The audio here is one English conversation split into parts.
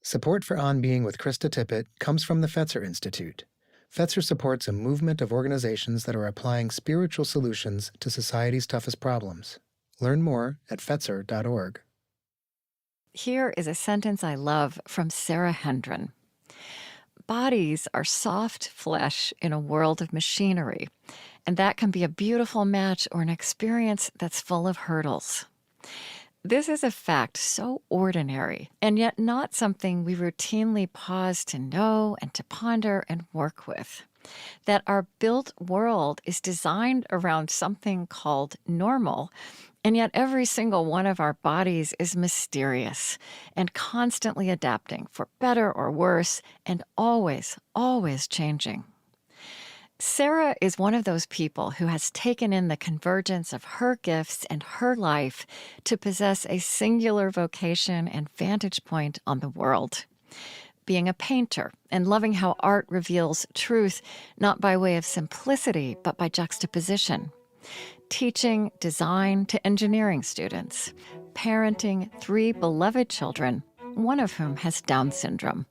Support for On Being with Krista Tippett comes from the Fetzer Institute. Fetzer supports a movement of organizations that are applying spiritual solutions to society's toughest problems. Learn more at fetzer.org. Here is a sentence I love from Sara Hendren. Bodies are soft flesh in a world of machinery, and that can be a beautiful match or an experience that's full of hurdles. This is a fact so ordinary, and yet not something we routinely pause to know and to ponder and work with. That our built world is designed around something called normal, and yet every single one of our bodies is mysterious and constantly adapting for better or worse and always, always changing. Sara is one of those people who has taken in the convergence of her gifts and her life to possess a singular vocation and vantage point on the world. Being a painter and loving how art reveals truth not by way of simplicity but by juxtaposition. Teaching design to engineering students. Parenting 3 beloved children, one of whom has Down syndrome.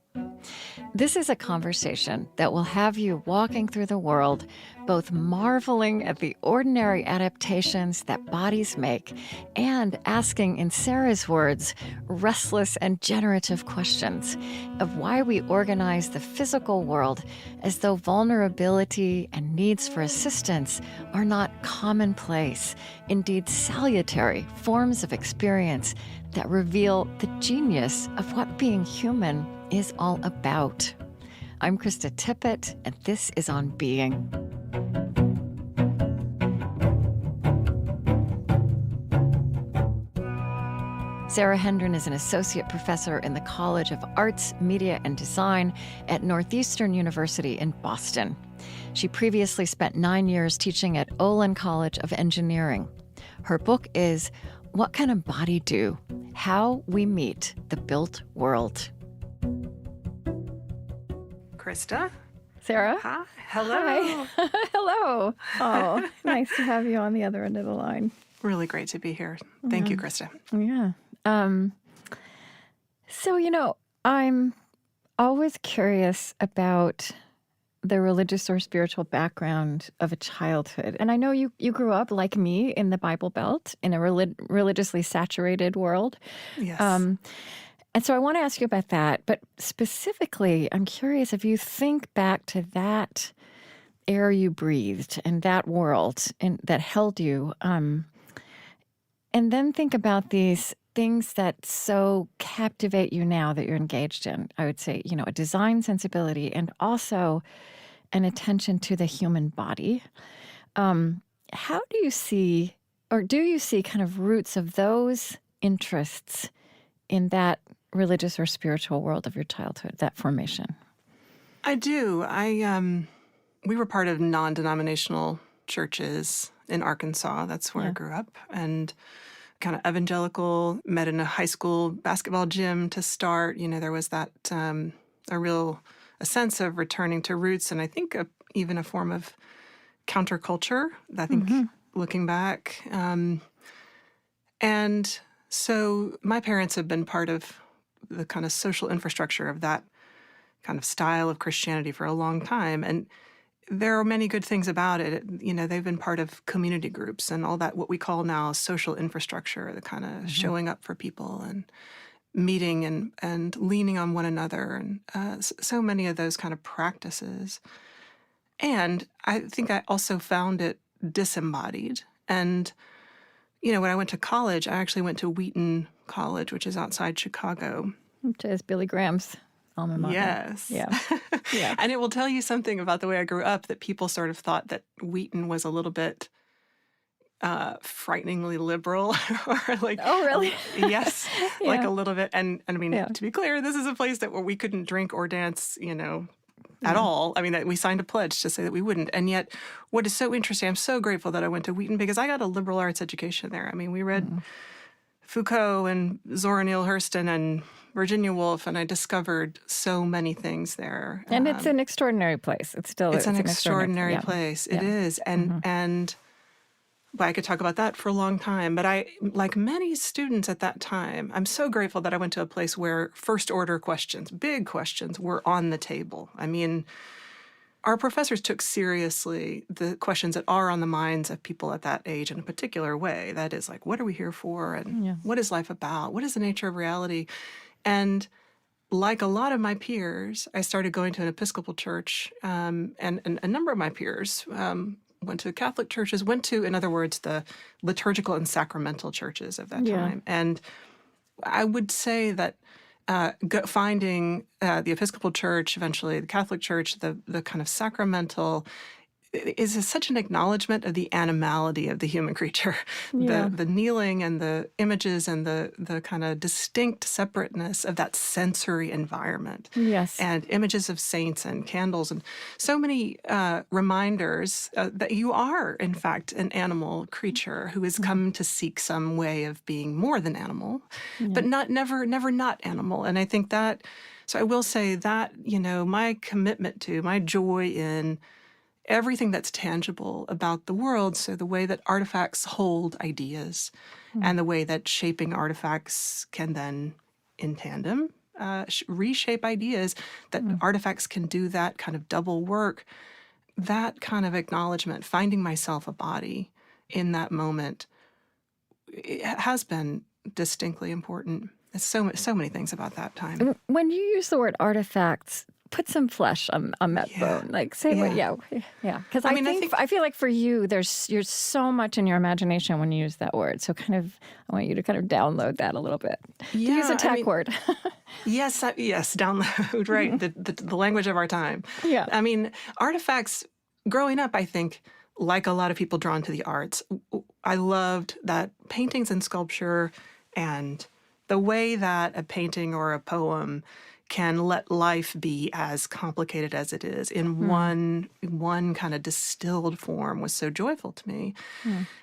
This is a conversation that will have you walking through the world, both marveling at the ordinary adaptations that bodies make and asking, in Sara's words, restless and generative questions of why we organize the physical world as though vulnerability and needs for assistance are not commonplace, indeed salutary forms of experience that reveal the genius of what being human is all about. I'm Krista Tippett, and this is On Being. Sara Hendren is an associate professor in the College of Arts, Media, and Design at Northeastern University in Boston. She previously spent 9 years teaching at Olin College of Engineering. Her book is What Can a Body Do? How We Meet the Built World. Krista? Sara? Hi. Hello. Hi. Hello. Oh, nice to have you on the other end of the line. Really great to be here. Thank you, Krista. Yeah. So, I'm always curious about the religious or spiritual background of a childhood. And I know you grew up, like me, in the Bible Belt, in a religiously saturated world. Yes. And so I want to ask you about that. But specifically, I'm curious if you think back to that air you breathed and that world and that held you, and then think about these things that so captivate you now that you're engaged in. I would say, a design sensibility and also an attention to the human body. How do you see, or do you see kind of roots of those interests in that religious or spiritual world of your childhood, that formation? I do. We were part of non-denominational churches in Arkansas. That's where I grew up. And kind of evangelical, met in a high school basketball gym to start. There was that, a sense of returning to roots, and I think even a form of counterculture, I think, looking back. And so my parents have been part of the kind of social infrastructure of that kind of style of Christianity for a long time. And there are many good things about it. They've been part of community groups and all that, what we call now social infrastructure, the kind of showing up for people and meeting and leaning on one another, and so many of those kind of practices. And I think I also found it disembodied. And, when I went to college, I actually went to Wheaton College, which is outside Chicago. Which is Billy Graham's alma mater. Yes. Yeah. Yeah. And it will tell you something about the way I grew up, that people sort of thought that Wheaton was a little bit frighteningly liberal. Or like, oh, really? Yes. Yeah. Like a little bit. And I mean, to be clear, this is a place where we couldn't drink or dance, at all. I mean, we signed a pledge to say that we wouldn't. And yet, what is so interesting, I'm so grateful that I went to Wheaton because I got a liberal arts education there. I mean, we read Foucault and Zora Neale Hurston and Virginia Woolf, and I discovered so many things there. And it's an extraordinary place. It's an extraordinary place. It is. And But I could talk about that for a long time. But I, like many students at that time, I'm so grateful that I went to a place where first order questions, big questions, were on the table. I mean, our professors took seriously the questions that are on the minds of people at that age in a particular way. That is, like, what are we here for? And what is life about? What is the nature of reality? And like a lot of my peers, I started going to an Episcopal church, and a number of my peers went to Catholic churches, went to, in other words, the liturgical and sacramental churches of that time. And I would say that finding the Episcopal Church, eventually the Catholic Church, the kind of sacramental, is such an acknowledgement of the animality of the human creature, the kneeling and the images and the kind of distinct separateness of that sensory environment. Yes. And images of saints and candles and so many reminders that you are, in fact, an animal creature who has come to seek some way of being more than animal, but never not animal. And I think that, so I will say that, my commitment to, my joy in everything that's tangible about the world. So the way that artifacts hold ideas and the way that shaping artifacts can then, in tandem, reshape ideas, that artifacts can do that kind of double work, that kind of acknowledgement, finding myself a body in that moment, it has been distinctly important. There's so many things about that time. When you use the word artifacts, put some flesh on that bone. Like, say what, Because I feel like for you, you're so much in your imagination when you use that word. So I want you to kind of download that a little bit. Yeah, use a tech word. Yes, download, right, the language of our time. Yeah. I mean, artifacts, growing up, I think, like a lot of people drawn to the arts, I loved that paintings and sculpture and the way that a painting or a poem can let life be as complicated as it is in one kind of distilled form was so joyful to me.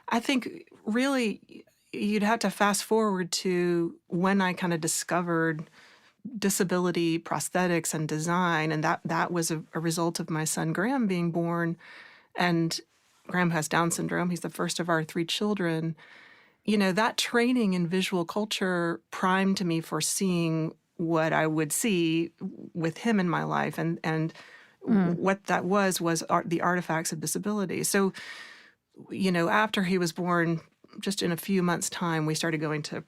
I think really you'd have to fast forward to when I kind of discovered disability, prosthetics, and design, and that was a result of my son Graham being born. And Graham has Down syndrome. He's the first of our 3 children. That training in visual culture primed me for seeing what I would see with him in my life. And what that was the artifacts of disability. So, after he was born, just in a few months' time, we started going to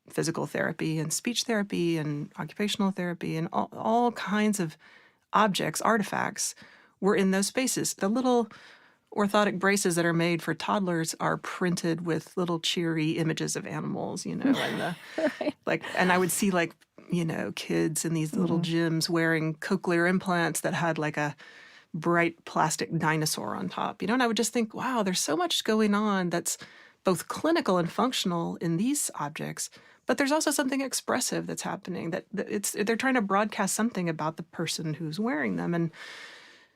physical therapy and speech therapy and occupational therapy, and all kinds of objects, artifacts, were in those spaces. The little orthotic braces that are made for toddlers are printed with little cheery images of animals, and Right. and I would see kids in these little gyms wearing cochlear implants that had like a bright plastic dinosaur on top, and I would just think, wow, there's so much going on that's both clinical and functional in these objects, but there's also something expressive that's happening, that they're trying to broadcast something about the person who's wearing them. And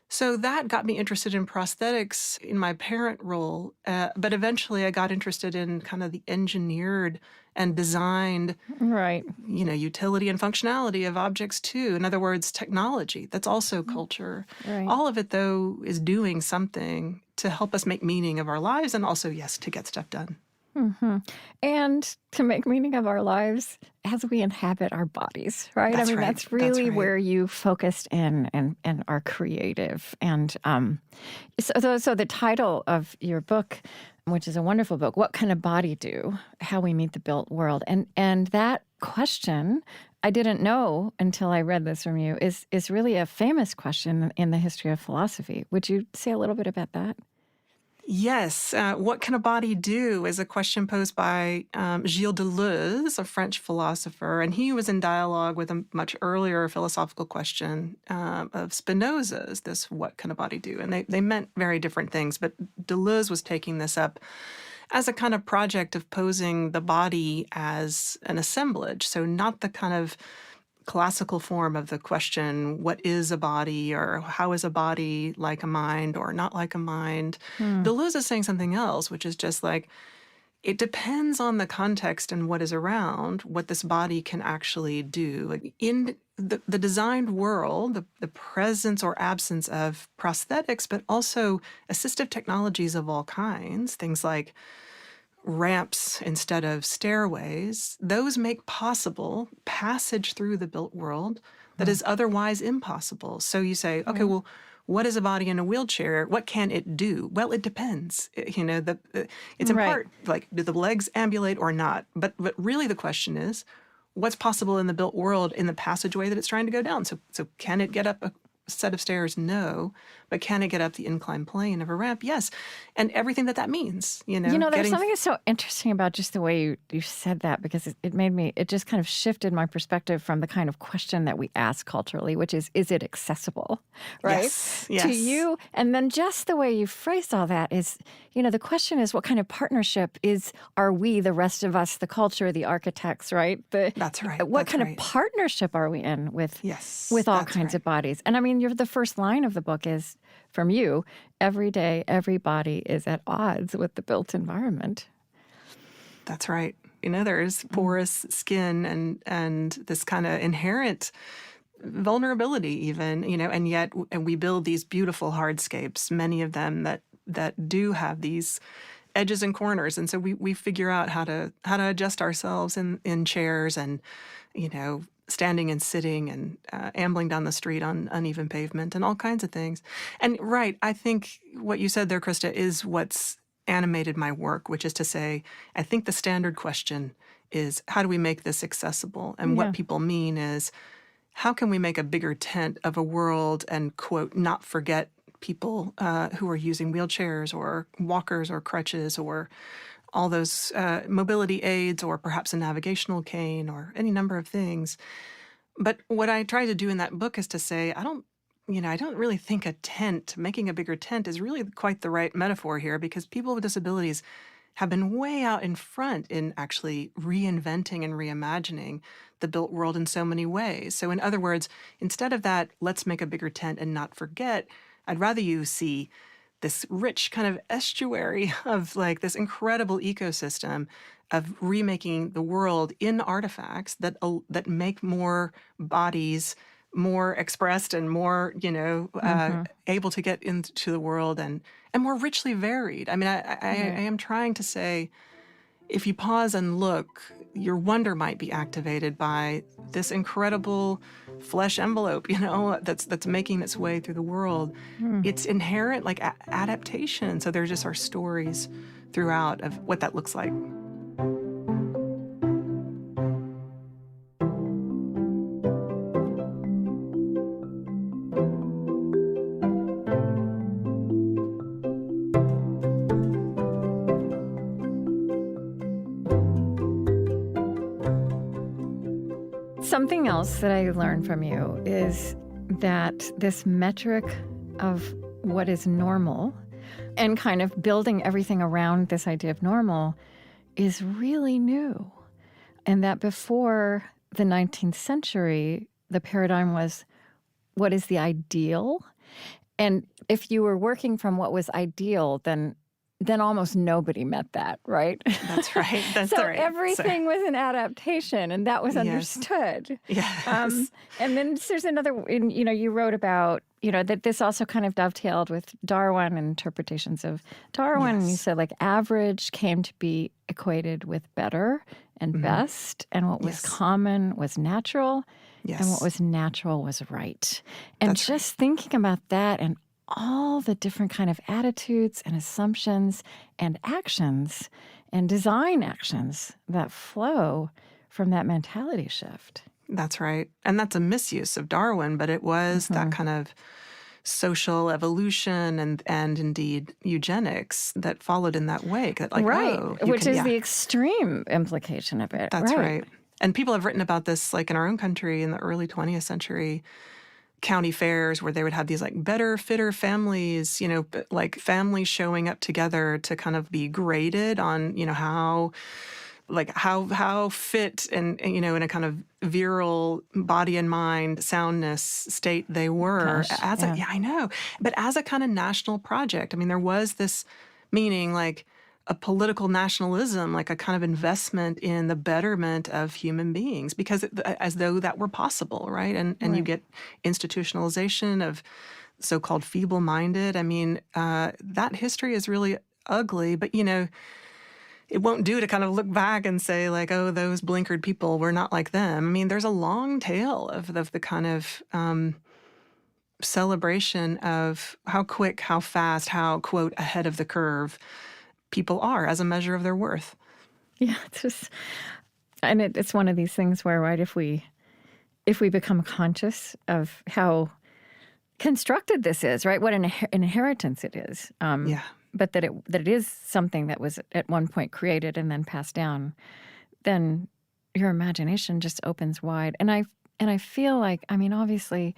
so that got me interested in prosthetics in my parent role, but eventually I got interested in kind of the engineered and designed, Right. Utility and functionality of objects too. In other words, technology, that's also culture. Right. All of it, though, is doing something to help us make meaning of our lives and also, yes, to get stuff done. And to make meaning of our lives as we inhabit our bodies, right? That's I mean, right. that's really right. where you focused in and are creative. And so the title of your book, which is a wonderful book, What Can a Body Do? How We Meet the Built World. And that question, I didn't know until I read this from you, is really a famous question in the history of philosophy. Would you say a little bit about that? Yes. What can a body do is a question posed by Gilles Deleuze, a French philosopher, and he was in dialogue with a much earlier philosophical question of Spinoza's, this what can a body do? And they meant very different things, but Deleuze was taking this up as a kind of project of posing the body as an assemblage, so not the kind of classical form of the question, what is a body, or how is a body like a mind or not like a mind. Deleuze is saying something else, which is just like, it depends on the context and what is around, what this body can actually do. Like in the designed world, the presence or absence of prosthetics, but also assistive technologies of all kinds, things like ramps instead of stairways, those make possible passage through the built world that is otherwise impossible. So you say, okay, well, what is a body in a wheelchair? What can it do? Well, it depends. It's in part like, do the legs ambulate or not? But really the question is, what's possible in the built world in the passageway that it's trying to go down? So can it get up a set of stairs? No. But can it get up the inclined plane of a ramp? Yes. And everything that means, there's something that's so interesting about just the way you said that, because it just kind of shifted my perspective from the kind of question that we ask culturally, which is it accessible, right? Yes. To you. And then just the way you phrased all that is, the question is, what kind of partnership are we, the rest of us, the culture, the architects, right? That's right. What kind of partnership are we in with all kinds of bodies? And I mean, the first line of the book is, from you, every day, every body is at odds with the built environment. That's right. There's porous skin and this kind of inherent vulnerability even, and we build these beautiful hardscapes, many of them that do have these edges and corners. And so we figure out how to adjust ourselves in chairs and, standing and sitting and ambling down the street on uneven pavement and all kinds of things. And I think what you said there, Krista, is what's animated my work, which is to say, I think the standard question is, how do we make this accessible? And what people mean is, how can we make a bigger tent of a world and, quote, not forget people who are using wheelchairs or walkers or crutches or all those mobility aids, or perhaps a navigational cane, or any number of things. But what I try to do in that book is to say, I don't really think making a bigger tent is really quite the right metaphor here, because people with disabilities have been way out in front in actually reinventing and reimagining the built world in so many ways. So in other words, instead of that, let's make a bigger tent and not forget, I'd rather you see this rich kind of estuary of like this incredible ecosystem of remaking the world in artifacts that make more bodies more expressed and more, able to get into the world and more richly varied. I mean, I am trying to say, if you pause and look, your wonder might be activated by this incredible flesh envelope, that's making its way through the world. It's inherent, like adaptation. So there just are stories throughout of what that looks like. Something else that I learned from you is that this metric of what is normal and kind of building everything around this idea of normal is really new. And that before the 19th century, the paradigm was, what is the ideal? And if you were working from what was ideal, then almost nobody met that, right? That's right. That's so right. Everything was an adaptation, and that was understood. Yes. And then there's another, you wrote about, that this also kind of dovetailed with Darwin and interpretations of Darwin. And you said, like, average came to be equated with better and best, and what was common was natural, and what was natural was right. And That's just thinking about that and all the different kind of attitudes and assumptions and actions and design actions that flow from that mentality shift. That's right. And that's a misuse of Darwin, but it was that kind of social evolution and indeed eugenics that followed in that wake. That which is the extreme implication of it. That's right. And people have written about this, like in our own country in the early 20th century, county fairs where they would have these like better, fitter families, like families showing up together to kind of be graded on, how fit and in a kind of virile body and mind soundness state they were. I know. But as a kind of national project, I mean, there was this meaning like, a political nationalism, like a kind of investment in the betterment of human beings, because as though that were possible, right? And you get institutionalization of so-called feeble-minded. I mean, that history is really ugly, but, it won't do to kind of look back and say, like, oh, those blinkered people, we're not like them. I mean, there's a long tail of the kind of celebration of how quick, how fast, how, quote, ahead of the curve people are as a measure of their worth. Yeah, and it's one of these things where, right, if we become conscious of how constructed this is, right, what an inheritance it is, but that it is something that was at one point created and then passed down, then your imagination just opens wide. And I feel like, I mean, obviously,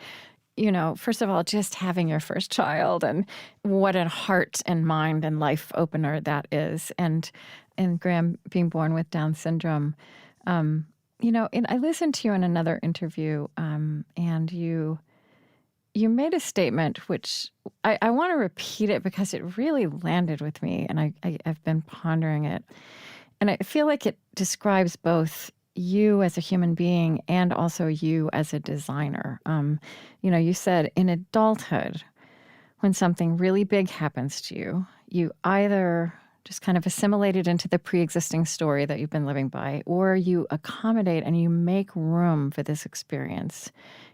first of all, just having your first child, and what a heart and mind and life opener that is. And Graham being born with Down syndrome, and I listened to you in another interview, and you made a statement which I want to repeat it because it really landed with me, and I've been pondering it. And I feel like it describes both you as a human being and also you as a designer. You said in adulthood, when something really big happens to you, you either just kind of assimilate it into the pre-existing story that you've been living by, or you accommodate and you make room for this experience,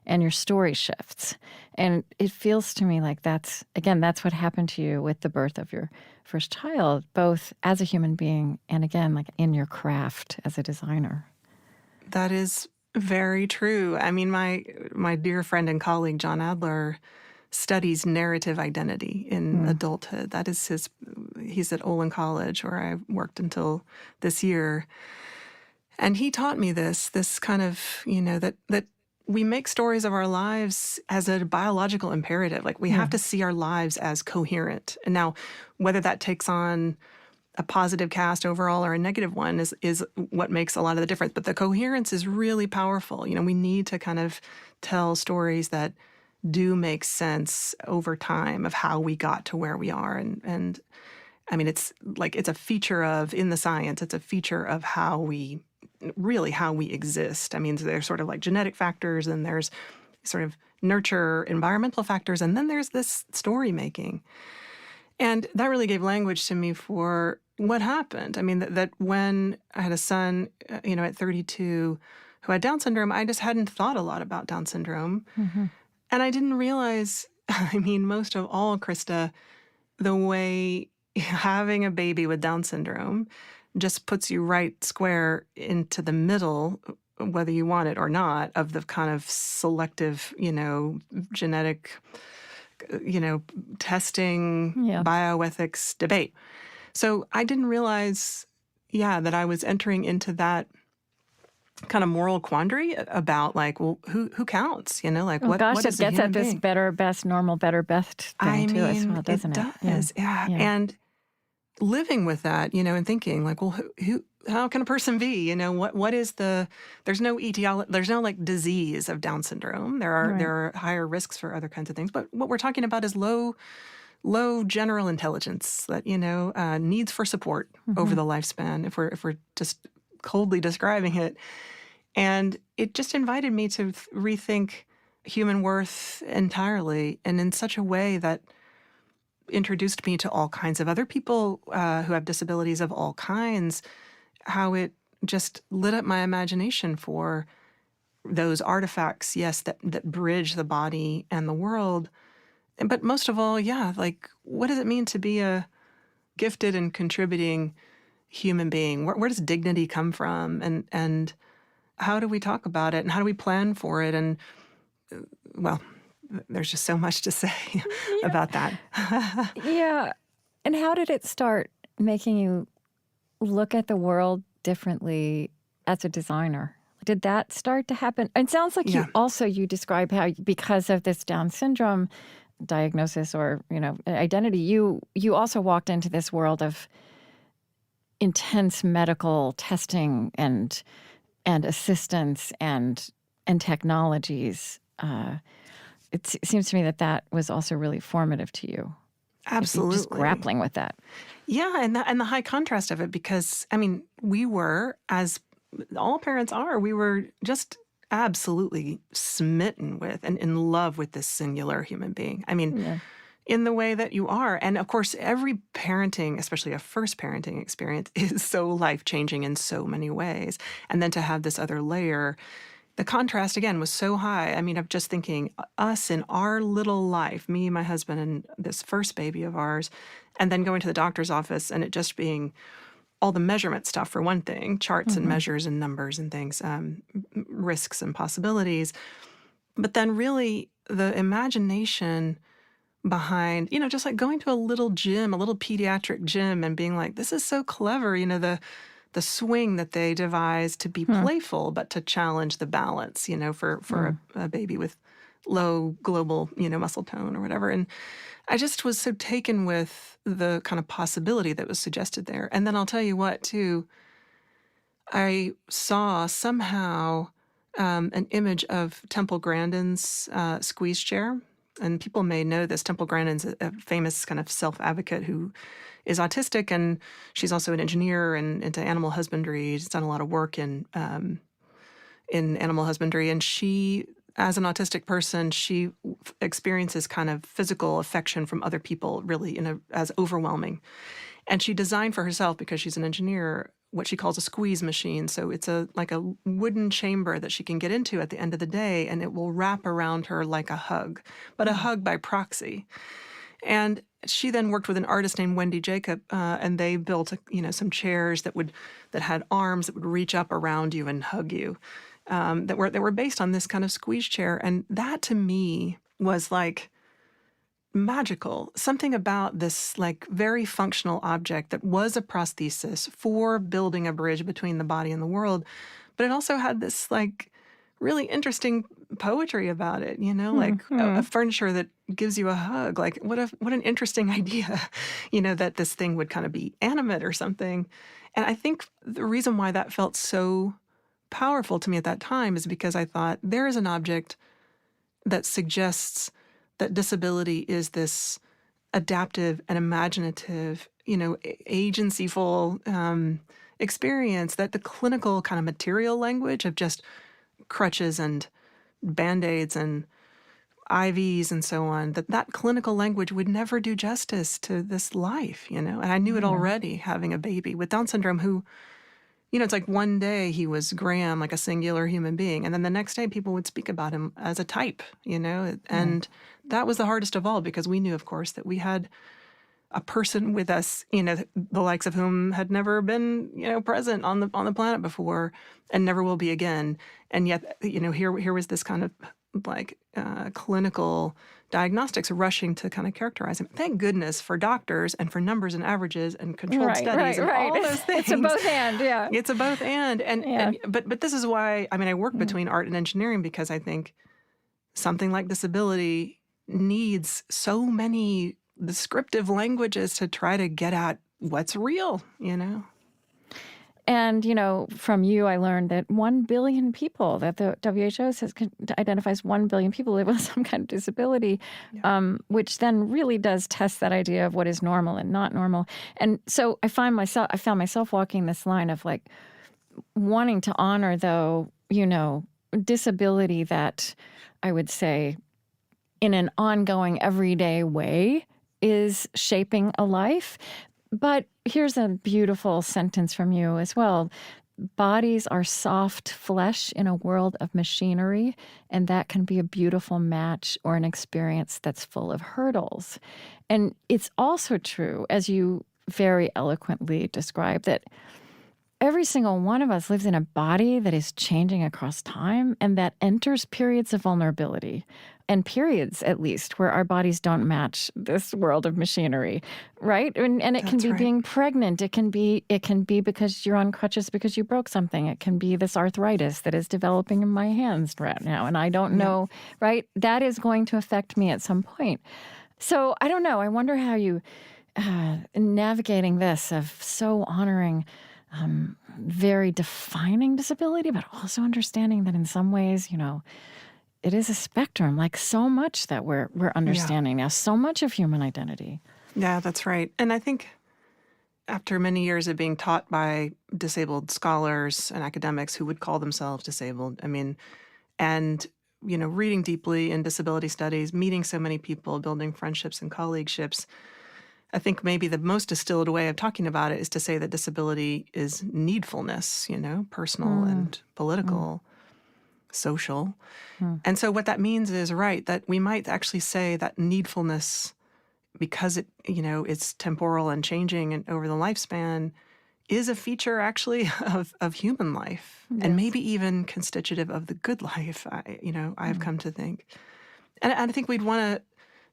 and your story shifts. And it feels to me like that's what happened to you with the birth of your first child, both as a human being and, again, like in your craft as a designer. That is very true. I mean, my dear friend and colleague, John Adler, studies narrative identity in adulthood. That is he's at Olin College, where I worked until this year. And he taught me this kind of, that we make stories of our lives as a biological imperative. Like, we have to see our lives as coherent. And now, whether that takes on a positive cast overall or a negative one is what makes a lot of the difference. But the coherence is really powerful. We need to kind of tell stories that do make sense over time of how we got to where we are. And I mean, it's a feature of, in the science, it's a feature of how we exist. I mean, there's sort of like genetic factors, and there's sort of nurture, environmental factors, and then there's this story making. And that really gave language to me for what happened. I mean, that when I had a son, at 32, who had Down syndrome, I just hadn't thought a lot about Down syndrome. Mm-hmm. And I didn't realize, I mean, most of all, Krista, the way having a baby with Down syndrome just puts you right square into the middle, whether you want it or not, of the kind of selective, genetic, testing, bioethics debate. So I didn't realize, that I was entering into that kind of moral quandary about, like, well, who counts? What is it gets at this better, best, normal, better, best thing too as well, doesn't it? It does, yeah. And living with that, and thinking, like, well, how can a person be? What is there's no etiology, there's no like disease of Down syndrome. There are higher risks for other kinds of things, but what we're talking about is low general intelligence that needs for support over the lifespan, if we're just coldly describing it. And it just invited me to rethink human worth entirely, and in such a way that introduced me to all kinds of other people who have disabilities of all kinds, how it just lit up my imagination for those artifacts, yes, that bridge the body and the world. But most of all, like, what does it mean to be a gifted and contributing human being? Where does dignity come from? And how do we talk about it? And how do we plan for it? And, well, there's just so much to say about that. Yeah. And how did it start making you look at the world differently as a designer? Did that start to happen? It sounds like you describe how, because of this Down syndrome diagnosis or, identity, you also walked into this world of intense medical testing and assistance and technologies. It seems to me that was also really formative to you. Absolutely. Just grappling with that. Yeah, and the high contrast of it, because, I mean, we were, as all parents are, we were just absolutely smitten with and in love with this singular human being. I mean, Yeah. in the way that you are. And of course, every parenting, especially a first parenting experience, is so life-changing in so many ways. And then to have this other layer, the contrast again was so high. I mean, I'm just thinking us in our little life, me, my husband, and this first baby of ours, and then going to the doctor's office and it just being all the measurement stuff for one thing, charts and measures and numbers and things, risks and possibilities. But then really the imagination behind, just like going to a little gym, a little pediatric gym, and being like, this is so clever, the swing that they devised to be playful, but to challenge the balance, for a baby with low global, muscle tone or whatever. And I just was so taken with the kind of possibility that was suggested there. And then I'll tell you what, too, I saw somehow an image of Temple Grandin's squeeze chair. And people may know this. Temple Grandin's a famous kind of self-advocate who is autistic, and she's also an engineer and into animal husbandry. She's done a lot of work in animal husbandry. And she, as an autistic person, she experiences kind of physical affection from other people really as overwhelming. And she designed for herself, because she's an engineer, what she calls a squeeze machine. So it's like a wooden chamber that she can get into at the end of the day, and it will wrap around her like a hug, but a hug by proxy. And she then worked with an artist named Wendy Jacob, and they built, some chairs that had arms that would reach up around you and hug you, that were based on this kind of squeeze chair. And that to me was like magical. Something about this like very functional object that was a prosthesis for building a bridge between the body and the world, but it also had this like really interesting poetry about it, like a furniture that gives you a hug. Like what an interesting idea, that this thing would kind of be animate or something. And I think the reason why that felt so powerful to me at that time is because I thought there is an object that suggests that disability is this adaptive and imaginative, agencyful experience, that the clinical kind of material language of just crutches and Band-Aids and IVs and so on, that clinical language would never do justice to this life, And I knew it already having a baby with Down syndrome who, it's like one day he was Graham, like a singular human being. And then the next day people would speak about him as a type, And that was the hardest of all, because we knew, of course, that we had a person with us, the likes of whom had never been, present on the planet before and never will be again. And yet, here was this kind of like clinical diagnostics rushing to kind of characterize him. Thank goodness for doctors and for numbers and averages and controlled studies and all those things. It's a both and, yeah. It's a both and. But this is why, I work between art and engineering, because I think something like disability needs so many descriptive languages to try to get at what's real, And, from you, I learned that 1 billion people, that the WHO identifies 1 billion people live with some kind of disability, which then really does test that idea of what is normal and not normal. And so I found myself walking this line of like wanting to honor, though, disability that I would say in an ongoing everyday way is shaping a life. But here's a beautiful sentence from you as well. Bodies are soft flesh in a world of machinery, and that can be a beautiful match or an experience that's full of hurdles. And it's also true, as you very eloquently described, that every single one of us lives in a body that is changing across time and that enters periods of vulnerability, and periods, at least, where our bodies don't match this world of machinery, right? And it can be being pregnant. It can be because you're on crutches because you broke something. It can be this arthritis that is developing in my hands right now, and I don't know, right? That is going to affect me at some point. So I don't know. I wonder how you, navigating this of so honoring very defining disability, but also understanding that in some ways, it is a spectrum, like so much that we're understanding now, so much of human identity. Yeah, that's right. And I think after many years of being taught by disabled scholars and academics who would call themselves disabled, and reading deeply in disability studies, meeting so many people, building friendships and colleagueships, I think maybe the most distilled way of talking about it is to say that disability is needfulness, personal Mm, and political, social. mm. And so what that means is, right, that we might actually say that needfulness, because it's temporal and changing and over the lifespan, is a feature actually of human life, and Yes. maybe even constitutive of the good life. I've Mm. come to think, and I think we'd want to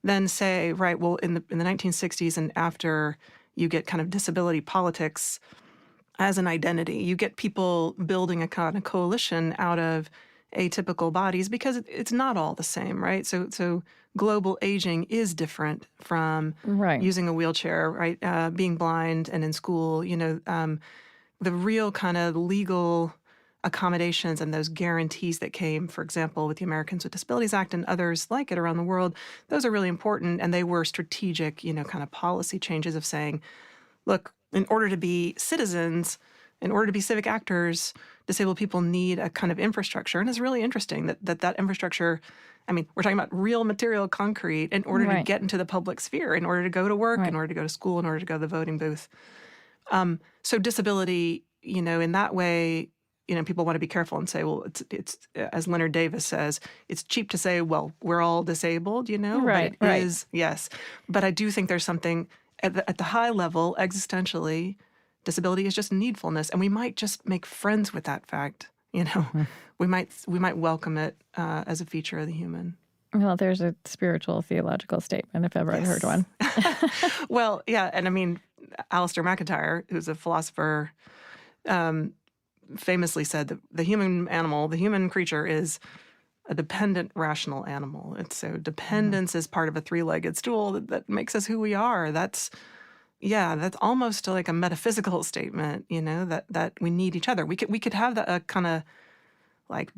then say, right, well, in the 1960s and after, you get kind of disability politics as an identity. You get people building a kind of coalition out of atypical bodies because it's not all the same, right? So global aging is different from Right. using a wheelchair, right? Being blind and in school, the real kind of legal accommodations and those guarantees that came, for example, with the Americans with Disabilities Act and others like it around the world, those are really important. And they were strategic, kind of policy changes of saying, look, in order to be citizens, in order to be civic actors, disabled people need a kind of infrastructure. And it's really interesting that infrastructure, we're talking about real material concrete in order to Right. get into the public sphere, in order to go to work, Right. in order to go to school, in order to go to the voting booth. So disability, in that way, people want to be careful and say, well, it's as Leonard Davis says, it's cheap to say, well, we're all disabled, but Right. it Right. is, yes. But I do think there's something at the high level, existentially, disability is just needfulness, and we might just make friends with that fact. Mhm. We might welcome it as a feature of the human. Well, there's a spiritual theological statement, if ever I'd heard one. Well, yeah, and Alistair MacIntyre, who's a philosopher, famously said that the human creature is a dependent rational animal. And so dependence is part of a three-legged stool that makes us who we are. That's almost like a metaphysical statement, that we need each other. We could have a kind of like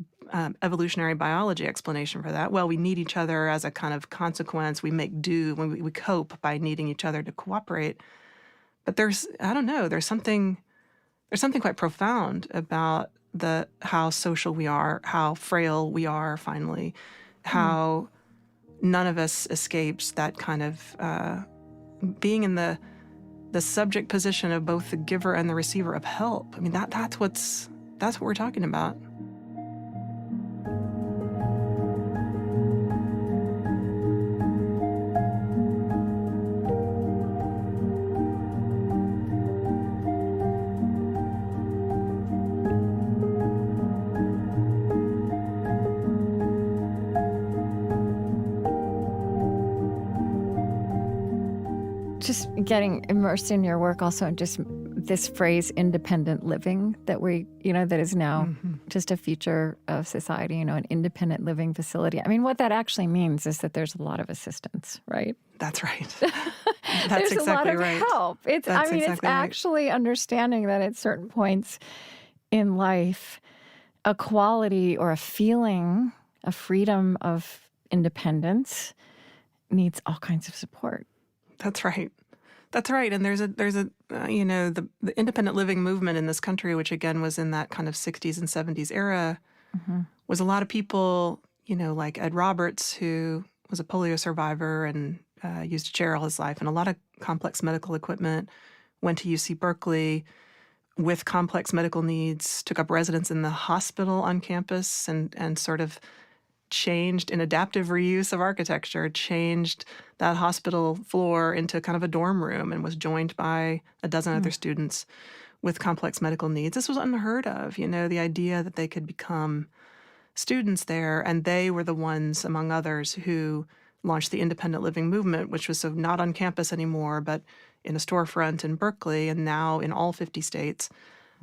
evolutionary biology explanation for that. Well, we need each other as a kind of consequence. We make do when we cope by needing each other to cooperate. But there's something quite profound about how social we are, how frail we are finally, how none of us escapes that kind of being in the subject position of both the giver and the receiver of help. That's what we're talking about. Just getting immersed in your work also, and just this phrase independent living that that is now just a feature of society, an independent living facility. What that actually means is that there's a lot of assistance, right? That's right. That's There's exactly a lot of right. help. It's actually understanding that at certain points in life, a quality or a feeling, a freedom of independence needs all kinds of support. That's right. That's right. And there's a the independent living movement in this country, which again was in that kind of 60s and 70s era, was a lot of people, like Ed Roberts, who was a polio survivor and used a chair all his life, and a lot of complex medical equipment, went to UC Berkeley with complex medical needs, took up residence in the hospital on campus, and sort of changed in adaptive reuse of architecture, changed that hospital floor into kind of a dorm room, and was joined by a dozen other students with complex medical needs. This was unheard of, the idea that they could become students there. And they were the ones, among others, who launched the independent living movement, which was so not on campus anymore, but in a storefront in Berkeley, and now in all 50 states,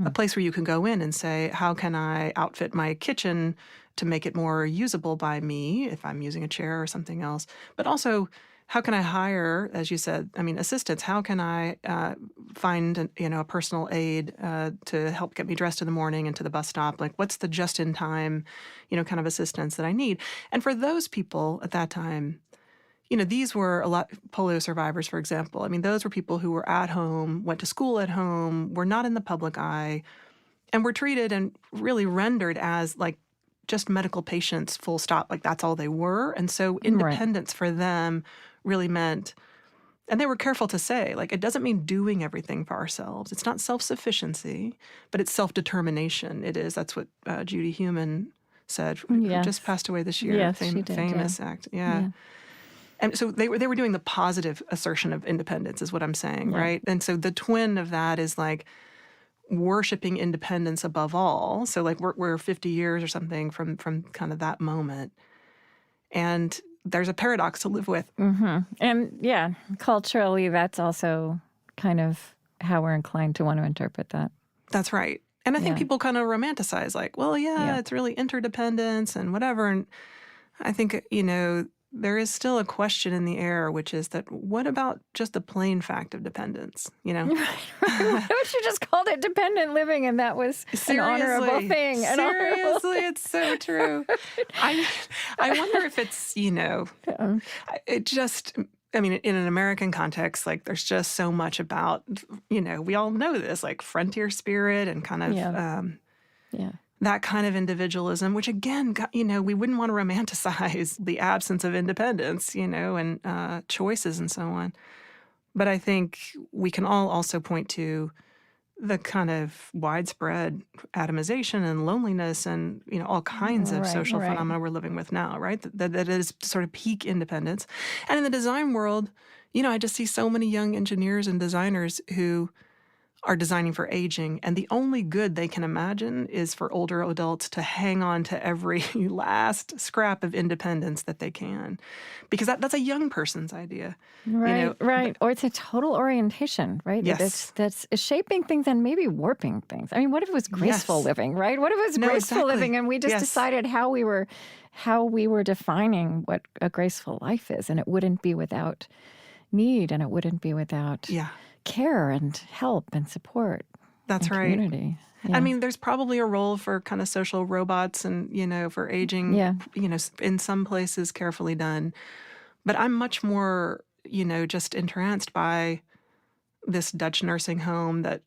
a place where you can go in and say, how can I outfit my kitchen to make it more usable by me if I'm using a chair or something else? But also, how can I hire, as you said, assistants? How can I find a personal aide to help get me dressed in the morning and to the bus stop? Like, what's the just-in-time, kind of assistance that I need? And for those people at that time, these were a lot polio survivors, for example. I mean, those were people who were at home, went to school at home, were not in the public eye, and were treated and really rendered as like just medical patients, full stop. Like that's all they were. And so independence for them really meant, and they were careful to say, like, it doesn't mean doing everything for ourselves. It's not self-sufficiency, but it's self-determination. It is. That's what Judy Heumann said, who just passed away this year. Yes, she did, famous act. Yeah. And so they were doing the positive assertion of independence is what I'm saying, right? And so the twin of that is like worshiping independence above all. So like we're 50 years or something from kind of that moment. And there's a paradox to live with. Mm-hmm. And culturally, that's also kind of how we're inclined to want to interpret that. That's right. And I think people kind of romanticize like, well, it's really interdependence and whatever. And I think, there is still a question in the air, which is that what about just the plain fact of dependence, Right. What if you just called it dependent living and that was an honorable thing? Seriously, it's so true. I wonder if it's, it just, I mean, in an American context, like there's just so much about, we all know this, like frontier spirit and kind of that kind of individualism, which again, we wouldn't want to romanticize the absence of independence, and choices and so on. But I think we can all also point to the kind of widespread atomization and loneliness and, all kinds of social phenomena we're living with now, right? That is sort of peak independence. And in the design world, I just see so many young engineers and designers who are designing for aging, and the only good they can imagine is for older adults to hang on to every last scrap of independence that they can, because that's a young person's idea. Right, right. Or it's a total orientation, right? Yes. That's shaping things and maybe warping things. I mean, what if it was graceful living, right? What if it was graceful living and we just decided how we were defining what a graceful life is, and it wouldn't be without need and it wouldn't be without care and help and support. That's right. Community. Yeah. I mean, there's probably a role for kind of social robots and, for aging, in some places carefully done. But I'm much more, just entranced by this Dutch nursing home that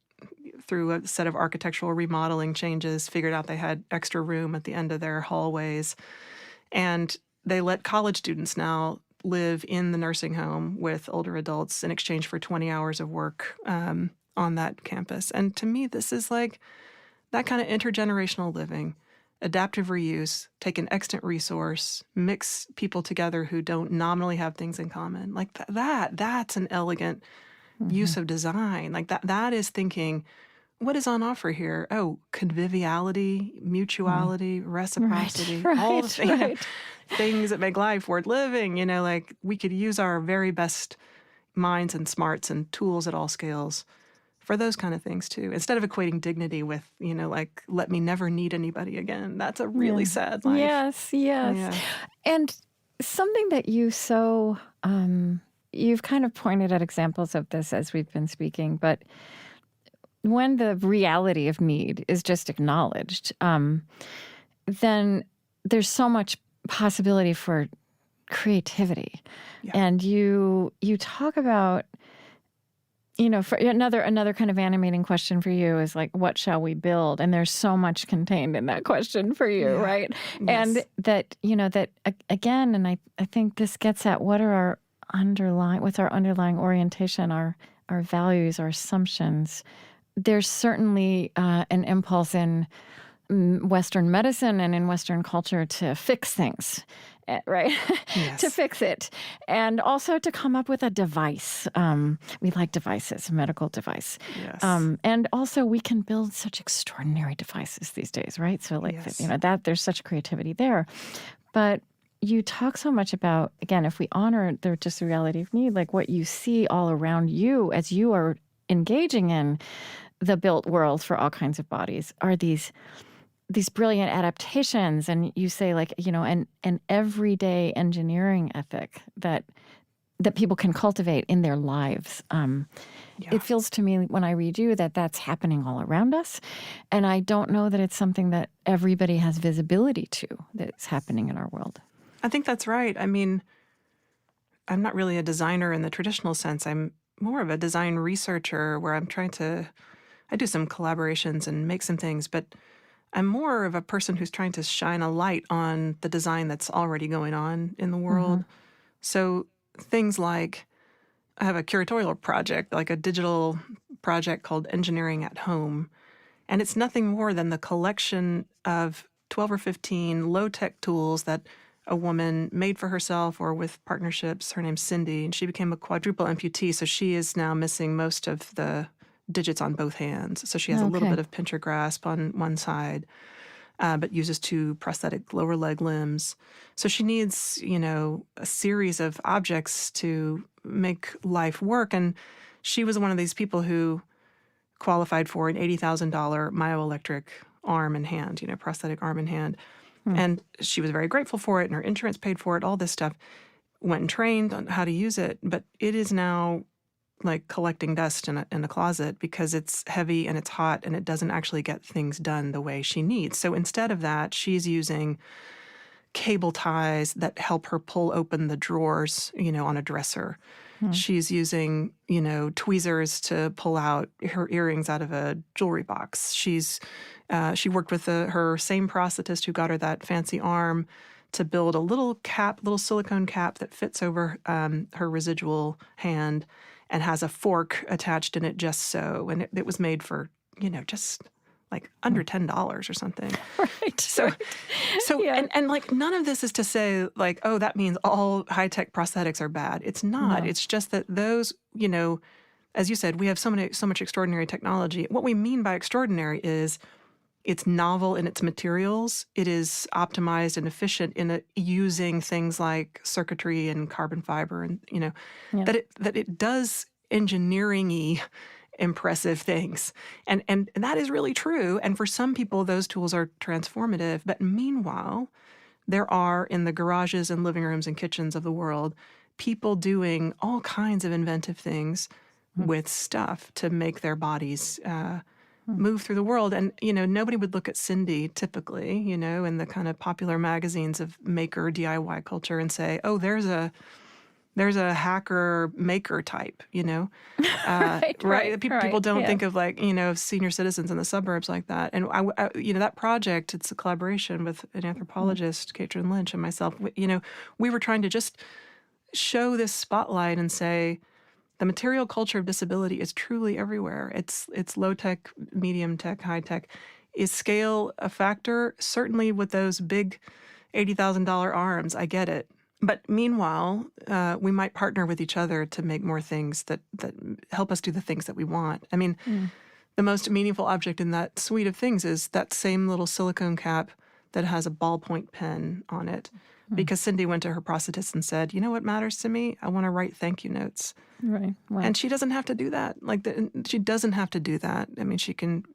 through a set of architectural remodeling changes figured out they had extra room at the end of their hallways. And they let college students now live in the nursing home with older adults in exchange for 20 hours of work on that campus. And to me, this is like that kind of intergenerational living, adaptive reuse, take an extant resource, mix people together who don't nominally have things in common. Like that's an elegant use of design. Like that is thinking, what is on offer here? Oh, conviviality, mutuality, reciprocity, all the things that make life worth living. Like we could use our very best minds and smarts and tools at all scales for those kind of things too. Instead of equating dignity with, like, let me never need anybody again. That's a really sad life. Yes. Yeah. And something that you've kind of pointed at examples of this as we've been speaking, but when the reality of need is just acknowledged, then there's so much possibility for creativity. And you talk about, for another kind of animating question for you is like, what shall we build? And there's so much contained in that question for you, right? Yes. And that, that again, and I think this gets at what's our underlying orientation, our values, our assumptions. There's certainly an impulse in Western medicine and in Western culture to fix things, right? Yes. To fix it. And also to come up with a device. We like devices, a medical device. Yes. And also we can build such extraordinary devices these days, right? So that there's such creativity there. But you talk so much about, again, if we honor the reality of need, like what you see all around you as you are engaging in the built world for all kinds of bodies are these brilliant adaptations. And you say an everyday engineering ethic that people can cultivate in their lives. It feels to me when I read you that that's happening all around us. And I don't know that it's something that everybody has visibility to that's happening in our world. I think that's right. I mean, I'm not really a designer in the traditional sense. I'm more of a design researcher where I do some collaborations and make some things, but I'm more of a person who's trying to shine a light on the design that's already going on in the world. So things like I have a curatorial project, like a digital project called Engineering at Home. And it's nothing more than the collection of 12 or 15 low-tech tools that a woman made for herself or with partnerships. Her name's Cindy, and she became a quadruple amputee, so she is now missing most of the digits on both hands. So she has a little bit of pincher grasp on one side, but uses 2 prosthetic lower leg limbs. So she needs, a series of objects to make life work. And she was one of these people who qualified for an $80,000 myoelectric arm and hand, prosthetic arm and hand. And she was very grateful for it, and her insurance paid for it, all this stuff. Went and trained on how to use it, but it is now like collecting dust in a closet because it's heavy and it's hot and it doesn't actually get things done the way she needs. So instead of that, she's using cable ties that help her pull open the drawers, on a dresser. She's using, tweezers to pull out her earrings out of a jewelry box. She worked with her same prosthetist who got her that fancy arm to build a little silicone cap that fits over her residual hand and has a fork attached in it just so. And it was made for, just like under $10 or something. Right. So Yeah. and like none of this is to say like, oh, that means all high-tech prosthetics are bad. It's not. No. It's just that those, as you said, we have so much extraordinary technology. What we mean by extraordinary is it's novel in its materials. It is optimized and efficient in using things like circuitry and carbon fiber and, that it does engineering-y impressive things. And that is really true. And for some people, those tools are transformative. But meanwhile, there are in the garages and living rooms and kitchens of the world, people doing all kinds of inventive things with stuff to make their bodies move through the world. And, nobody would look at Cindy typically, in the kind of popular magazines of maker DIY culture and say, oh, there's a hacker maker type, right? People don't think of like, senior citizens in the suburbs like that. And I that project, it's a collaboration with an anthropologist, Katrin Lynch, and myself. We were trying to just show this spotlight and say, the material culture of disability is truly everywhere. It's low tech, medium tech, high tech. Is scale a factor? Certainly with those big $80,000 arms, I get it. But meanwhile, we might partner with each other to make more things that help us do the things that we want. I mean, the most meaningful object in that suite of things is that same little silicone cap that has a ballpoint pen on it. Because Cindy went to her prosthetist and said, you know what matters to me? I want to write thank you notes. Right. And she doesn't have to do that. She doesn't have to do that. I mean, she can,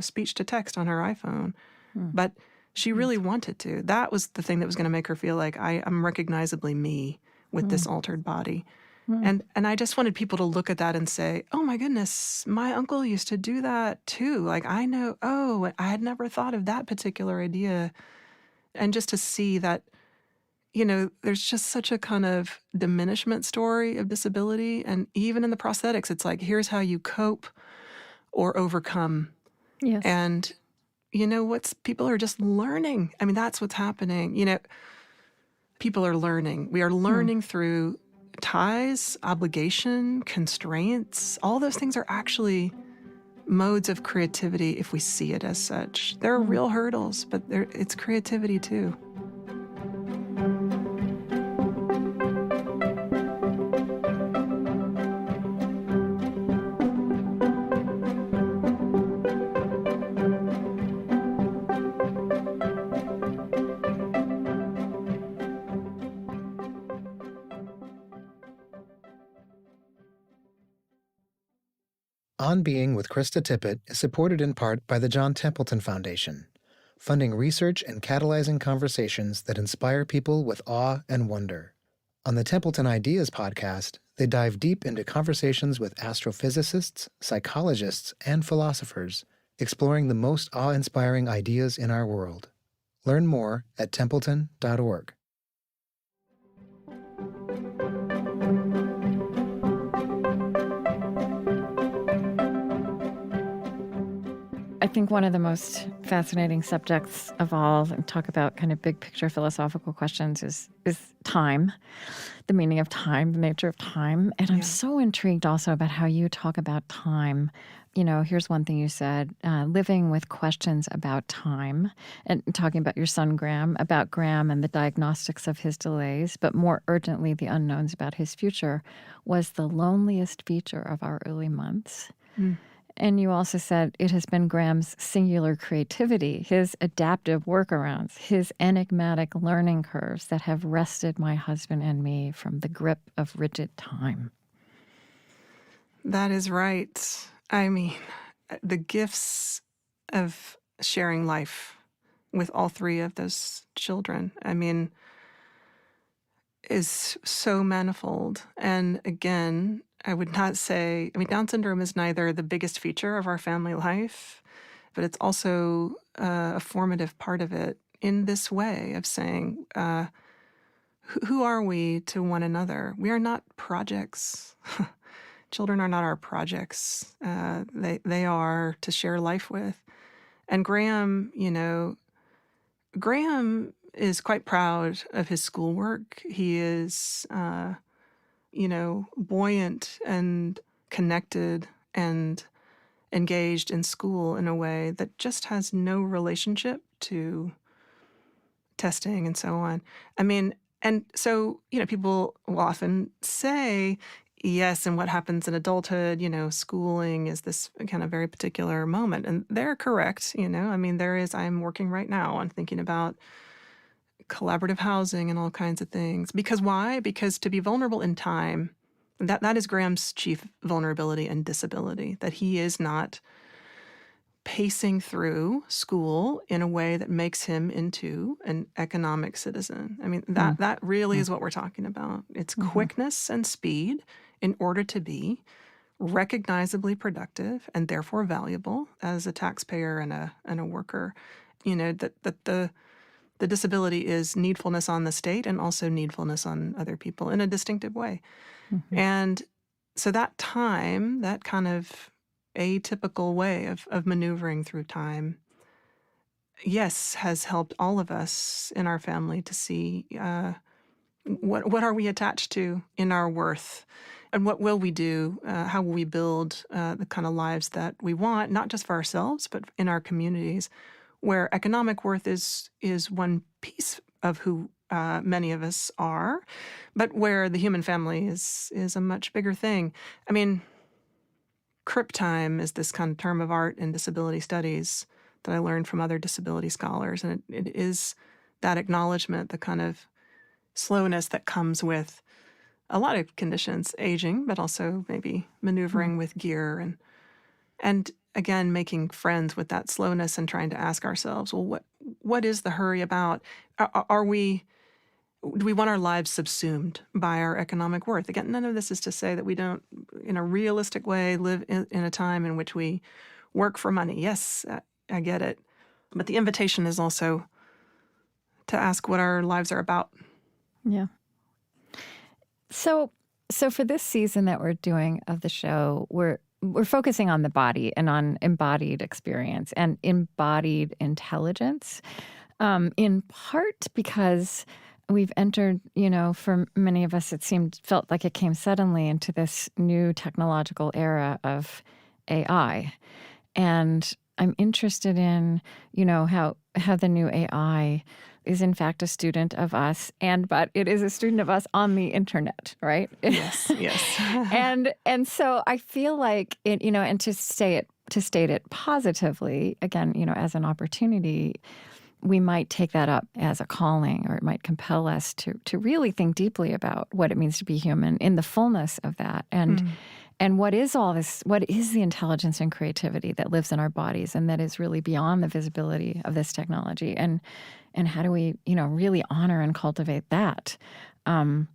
speech to text on her iPhone. But she really wanted to. That was the thing that was going to make her feel like I'm recognizably me with this altered body. And I just wanted people to look at that and say, oh my goodness, my uncle used to do that too. Like I know, I had never thought of that particular idea. And just to see that, there's just such a kind of diminishment story of disability. And even in the prosthetics, it's like, here's how you cope or overcome. Yes. And people are just learning. I mean, that's what's happening. People are learning. We are learning through ties, obligation, constraints. All those things are actually modes of creativity if we see it as such. There are real hurdles, but it's creativity too. On Being with Krista Tippett is supported in part by the John Templeton Foundation, funding research and catalyzing conversations that inspire people with awe and wonder. On the Templeton Ideas podcast, they dive deep into conversations with astrophysicists, psychologists, and philosophers, exploring the most awe-inspiring ideas in our world. Learn more at templeton.org. think one of the most fascinating subjects of all, and talk about kind of big picture philosophical questions, is time, the meaning of time, the nature of time. And I'm so intrigued also about how you talk about time. Here's one thing you said, living with questions about time, and talking about your son Graham and the diagnostics of his delays, but more urgently, the unknowns about his future, was the loneliest feature of our early months. And you also said it has been Graham's singular creativity, his adaptive workarounds, his enigmatic learning curves that have wrested my husband and me from the grip of rigid time. That is right. I mean, the gifts of sharing life with all three of those children, is so manifold. And again, I would not say, Down syndrome is neither the biggest feature of our family life, but it's also a formative part of it in this way of saying, who are we to one another? We are not projects. Children are not our projects. They are to share life with. And Graham is quite proud of his schoolwork. He is, buoyant and connected and engaged in school in a way that just has no relationship to testing and so on. And so, people will often say, yes, and what happens in adulthood, schooling is this kind of very particular moment. And they're correct, I'm working right now on thinking about collaborative housing and all kinds of things. Because why? Because to be vulnerable in time, that is Graham's chief vulnerability and disability, that he is not pacing through school in a way that makes him into an economic citizen. That really is what we're talking about. It's quickness and speed in order to be recognizably productive and therefore valuable as a taxpayer and a worker. That the disability is needfulness on the state and also needfulness on other people in a distinctive way. And so that time, that kind of atypical way of maneuvering through time, yes, has helped all of us in our family to see what are we attached to in our worth, and what will we do, how will we build the kind of lives that we want, not just for ourselves, but in our communities, where economic worth is one piece of who many of us are, but where the human family is a much bigger thing. Crip time is this kind of term of art in disability studies that I learned from other disability scholars, and it is that acknowledgement, the kind of slowness that comes with a lot of conditions, aging, but also maybe maneuvering with gear and again, making friends with that slowness and trying to ask ourselves, well, what is the hurry about? Do we want our lives subsumed by our economic worth? Again, none of this is to say that we don't, in a realistic way, live in a time in which we work for money. Yes, I get it. But the invitation is also to ask what our lives are about. Yeah. So for this season that we're doing of the show, we're focusing on the body and on embodied experience and embodied intelligence, in part because we've entered, for many of us, felt like it came suddenly into this new technological era of AI. And I'm interested in, how the new AI is in fact a student of us, but it is a student of us on the internet, right? Yes, yes. and so I feel like it, and to state it positively, again, as an opportunity, we might take that up as a calling, or it might compel us to really think deeply about what it means to be human in the fullness of that. And what is all this? What is the intelligence and creativity that lives in our bodies and that is really beyond the visibility of this technology? And how do we, really honor and cultivate that? And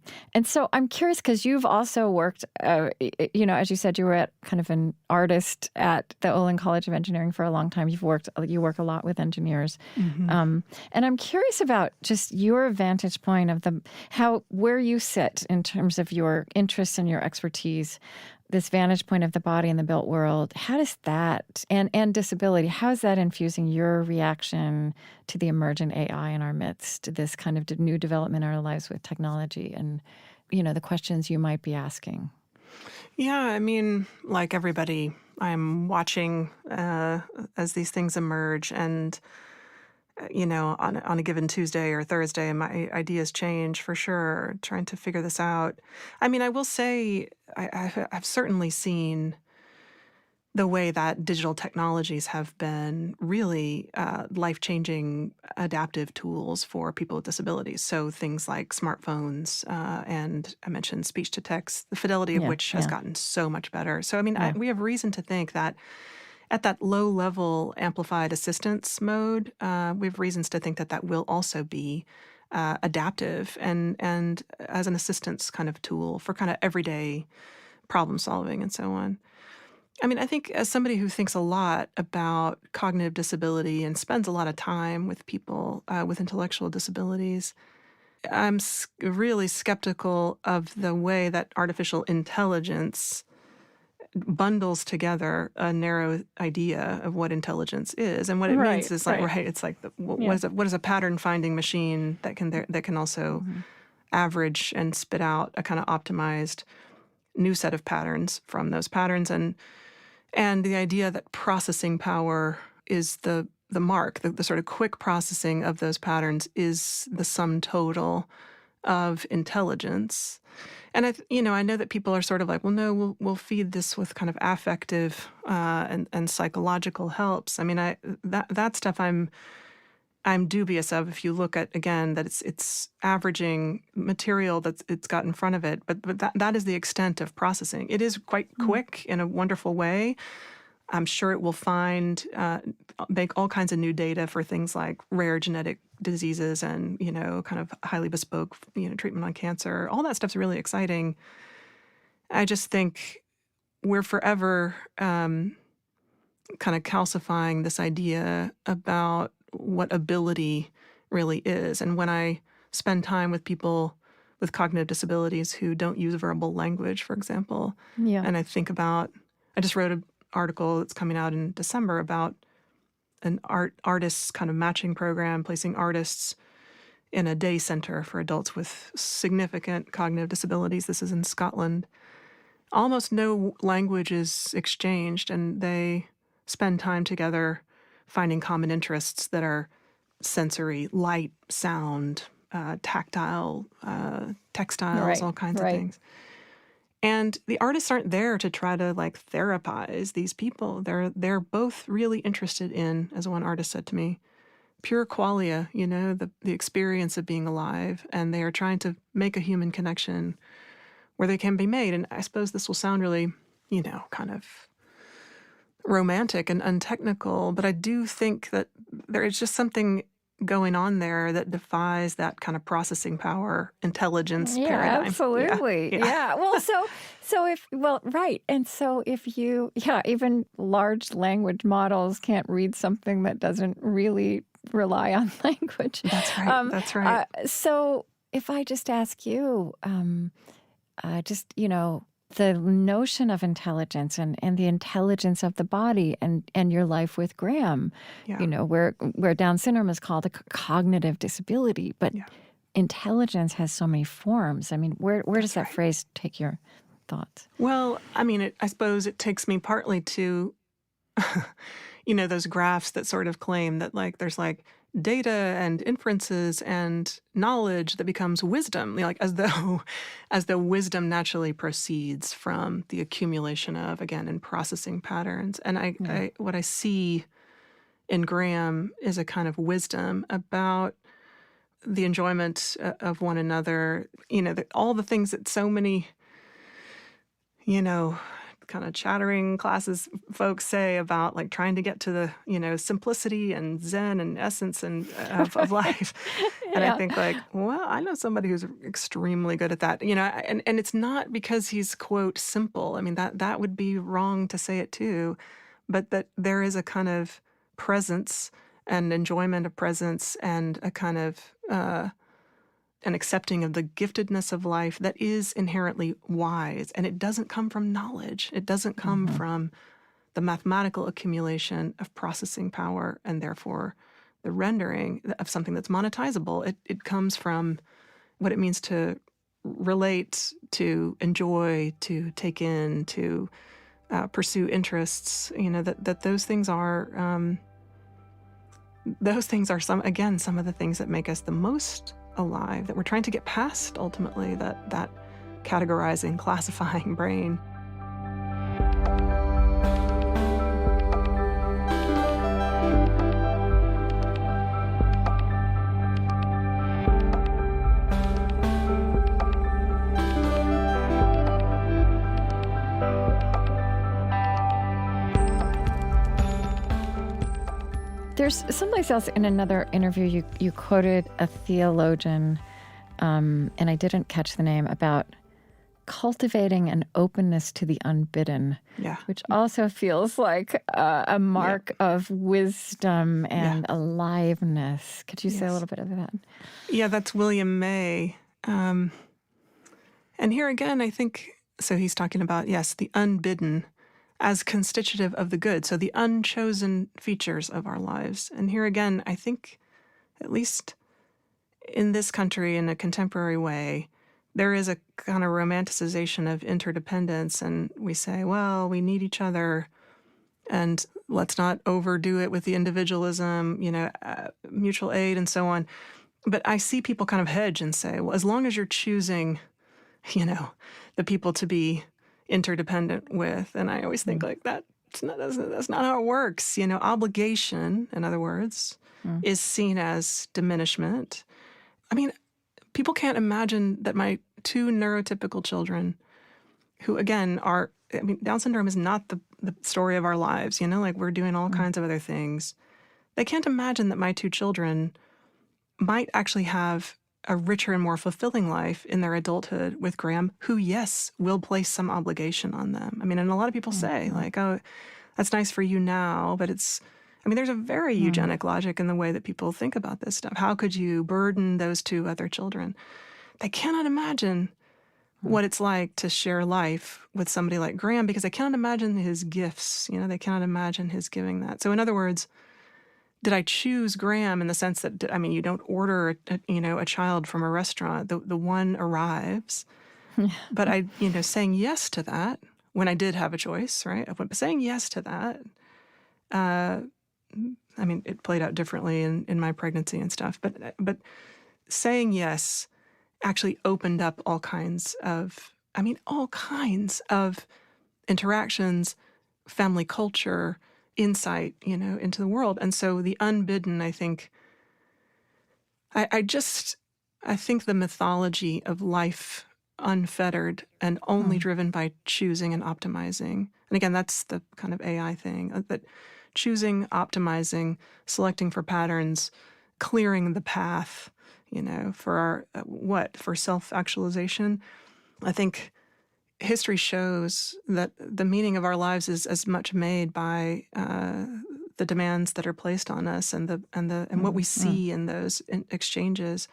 so I'm curious, because you've also worked, as you said, you were kind of an artist at the Olin College of Engineering for a long time. You work a lot with engineers. And I'm curious about just your vantage point of where you sit in terms of your interests and your expertise this vantage point of the body in the built world, how does that, and disability, how is that infusing your reaction to the emergent AI in our midst, this kind of new development in our lives with technology and, the questions you might be asking? Yeah, I mean, like everybody, I'm watching as these things emerge, and on a given Tuesday or Thursday, my ideas change for sure. Trying to figure this out. I mean, I will say I've certainly seen the way that digital technologies have been really life-changing adaptive tools for people with disabilities. So things like smartphones, and I mentioned speech-to-text, the fidelity of Yeah, which has yeah, gotten so much better. So, I mean, yeah. we have reason to think that at that low-level amplified assistance mode, we have reasons to think that that will also be adaptive and as an assistance kind of tool for kind of everyday problem solving and so on. I mean, I think as somebody who thinks a lot about cognitive disability and spends a lot of time with people with intellectual disabilities, I'm really skeptical of the way that artificial intelligence bundles together a narrow idea of what intelligence is. And what it means Right, is like, right. right, it's like, Yeah. what is a pattern finding machine that can also Hmm. average and spit out a kind of optimized new set of patterns from those patterns. And the idea that processing power is the mark, the sort of quick processing of those patterns is the sum total of intelligence. And I know that people are sort of like, well, no, we'll feed this with kind of affective and psychological helps. I mean, that stuff I'm dubious of. If you look at again that it's averaging material that it's got in front of it, but that is the extent of processing. It is quite quick in a wonderful way. I'm sure it will make all kinds of new data for things like rare genetic diseases and, kind of highly bespoke, treatment on cancer. All that stuff's really exciting. I just think we're forever kind of calcifying this idea about what ability really is. And when I spend time with people with cognitive disabilities who don't use verbal language, for example, Yeah. and I just wrote an article that's coming out in December about an artists kind of matching program, placing artists in a day center for adults with significant cognitive disabilities. This is in Scotland. Almost no language is exchanged, and they spend time together finding common interests that are sensory, light, sound, tactile, textiles, Right, all kinds of right. things. And the artists aren't there to try to like therapize these people. They're both really interested in, as one artist said to me, pure qualia, the experience of being alive, and they are trying to make a human connection where they can be made. And I suppose this will sound really, kind of romantic and untechnical, but I do think that there is just something going on there that defies that kind of processing power, intelligence Yeah, paradigm. Yeah, absolutely. yeah. Yeah. Right. And so even large language models can't read something that doesn't really rely on language. That's right. That's right. So if I just ask you, the notion of intelligence and the intelligence of the body and your life with Graham, Yeah. where Down syndrome is called a cognitive disability, but Yeah. intelligence has so many forms. I mean, where does that right. phrase take your thoughts? Well, I mean, I suppose it takes me partly to, those graphs that sort of claim that like there's like data and inferences and knowledge that becomes wisdom, like as though wisdom naturally proceeds from the accumulation of, again, and processing patterns. And Yeah. what I see in Graham is a kind of wisdom about the enjoyment of one another, all the things that so many, kind of chattering classes folks say about like trying to get to the, simplicity and zen and essence and of life. And I Yeah. think like, well, I know somebody who's extremely good at that, and it's not because he's, quote, simple. I mean, that would be wrong to say it too, but that there is a kind of presence and enjoyment of presence and a kind of and accepting of the giftedness of life that is inherently wise. And it doesn't come from knowledge. It doesn't come from the mathematical accumulation of processing power and therefore the rendering of something that's monetizable. It comes from what it means to relate, to enjoy, to take in, to pursue interests. That those things are some of the things that make us the most alive, that we're trying to get past ultimately, that categorizing, classifying brain. There's someplace else in another interview you quoted a theologian, and I didn't catch the name, about cultivating an openness to the unbidden, which also feels like a mark of wisdom and aliveness. Could you say a little bit of that? Yeah, that's William May. And here again, I think, so he's talking about, the unbidden as constitutive of the good, so the unchosen features of our lives. And here again, I think, at least in this country, in a contemporary way, there is a kind of romanticization of interdependence, and we say, well, we need each other, and let's not overdo it with the individualism, mutual aid and so on. But I see people kind of hedge and say, well, as long as you're choosing, the people to be interdependent with, and I always think like that's not how it works. Obligation, in other words, is seen as diminishment. I mean, people can't imagine that my two neurotypical children, who again Down syndrome is not the story of our lives, like we're doing all kinds of other things. They can't imagine that my two children might actually have a richer and more fulfilling life in their adulthood with Graham, who, yes, will place some obligation on them. And a lot of people say, like, oh, that's nice for you now, but there's a very eugenic logic in the way that people think about this stuff. How could you burden those two other children? They cannot imagine what it's like to share life with somebody like Graham, because they cannot imagine his gifts. They cannot imagine his giving that. So in other words, did I choose Graham in the sense that, you don't order, a child from a restaurant. The one arrives. But I, saying yes to that, when I did have a choice, right? Saying yes to that, it played out differently in my pregnancy and stuff. But saying yes actually opened up all kinds of interactions, family culture, insight, into the world. And so the unbidden, I think, I think the mythology of life unfettered and only driven by choosing and optimizing. And again, that's the kind of AI thing, that choosing, optimizing, selecting for patterns, clearing the path, for for self-actualization. I think history shows that the meaning of our lives is as much made by the demands that are placed on us and what we see in those exchanges,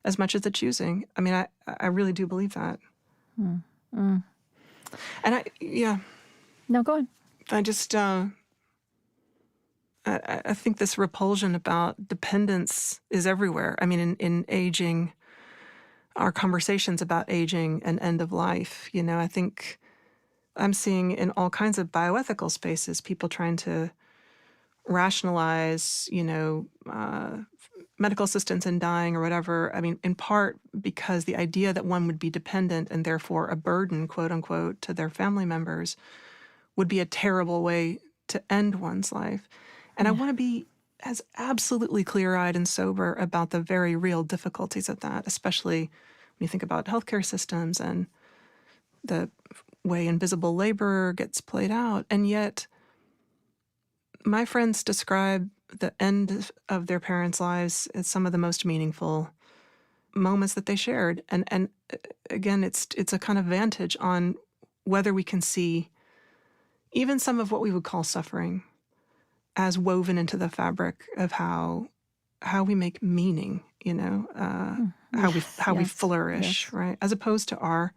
as much as the choosing. I really do believe that. And No, go on. I just I think this repulsion about dependence is everywhere. In aging, our conversations about aging and end of life, I think I'm seeing in all kinds of bioethical spaces, people trying to rationalize, medical assistance in dying or whatever. In part because the idea that one would be dependent and therefore a burden, quote unquote, to their family members would be a terrible way to end one's life. And I want to be as absolutely clear-eyed and sober about the very real difficulties of that, especially when you think about healthcare systems and the way invisible labor gets played out. And yet, my friends describe the end of their parents' lives as some of the most meaningful moments that they shared. And again, it's a kind of vantage on whether we can see even some of what we would call suffering as woven into the fabric of how how we make meaning, how we Yes, flourish, yes. right? As opposed to our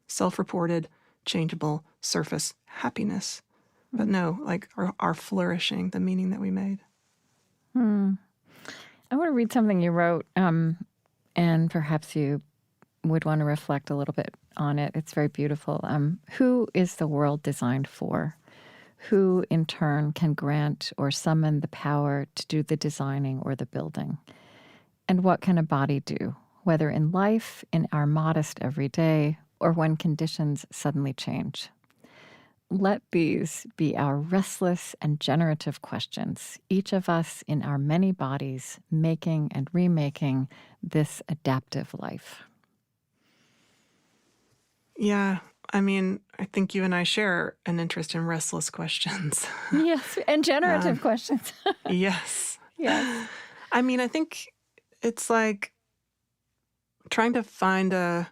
self-reported, changeable surface happiness. But no, like our flourishing, the meaning that we made. I want to read something you wrote, and perhaps you would want to reflect a little bit on it. It's very beautiful. Who is the world designed for? Who, in turn, can grant or summon the power to do the designing or the building? And what can a body do, whether in life, in our modest everyday, or when conditions suddenly change? Let these be our restless and generative questions, each of us in our many bodies, making and remaking this adaptive life. Yeah, I mean, I think you and I share an interest in restless questions. Yes, and generative questions. Yes. Yes. I mean, I think it's like trying to find an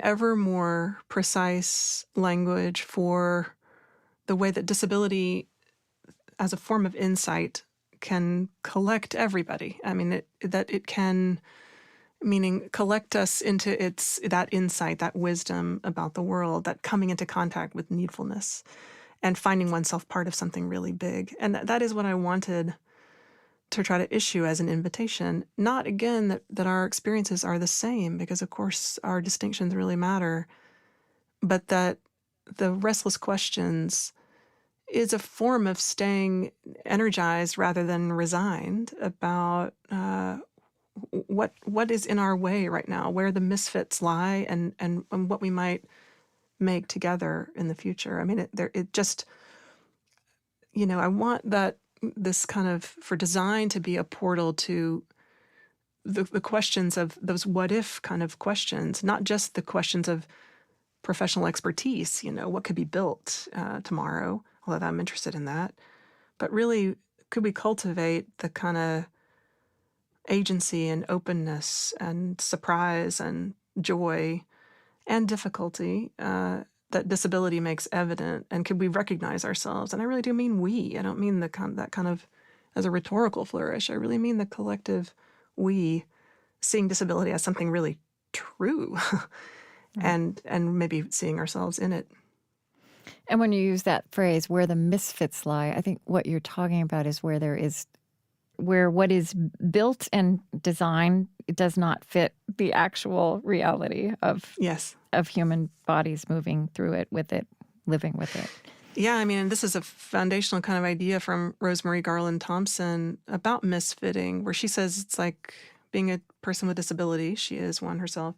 ever more precise language for the way that disability as a form of insight can collect everybody. I mean, it can, meaning collect us into that insight, that wisdom about the world, that coming into contact with needfulness and finding oneself part of something really big. And that is what I wanted to try to issue as an invitation. Not, again, that our experiences are the same, because, of course, our distinctions really matter, but that the restless questions is a form of staying energized rather than resigned about what is in our way right now, where the misfits lie, and what we might make together in the future. I mean, it just, I want that this kind of, for design to be a portal to the questions of those what if kind of questions, not just the questions of professional expertise, what could be built tomorrow, although I'm interested in that, but really, could we cultivate the kind of agency and openness and surprise and joy and difficulty that disability makes evident, and could we recognize ourselves? And I really do mean we. I don't mean that kind of as a rhetorical flourish. I really mean the collective we, seeing disability as something really true, and maybe seeing ourselves in it. And when you use that phrase, where the misfits lie, I think what you're talking about is where what is built and designed does not fit the actual reality of human bodies moving through it, with it, living with it. Yeah, I mean, and this is a foundational kind of idea from Rosemary Garland Thompson about misfitting, where she says it's like being a person with disability, she is one herself,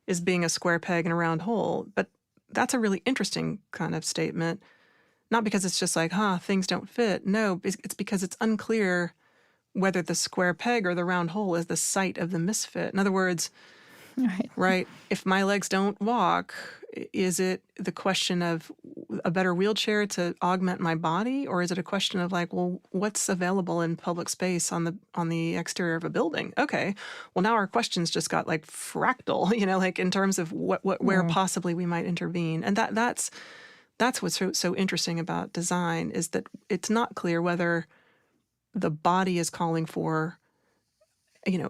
is being a square peg in a round hole. But that's a really interesting kind of statement, not because it's just like, things don't fit. No, it's because it's unclear whether the square peg or the round hole is the site of the misfit. In other words, right, if my legs don't walk, is it the question of a better wheelchair to augment my body, or is it a question of like, well, what's available in public space on the exterior of a building? Okay, well, now our questions just got like fractal, like in terms of where possibly we might intervene. And that's what's so interesting about design, is that it's not clear whether the body is calling for,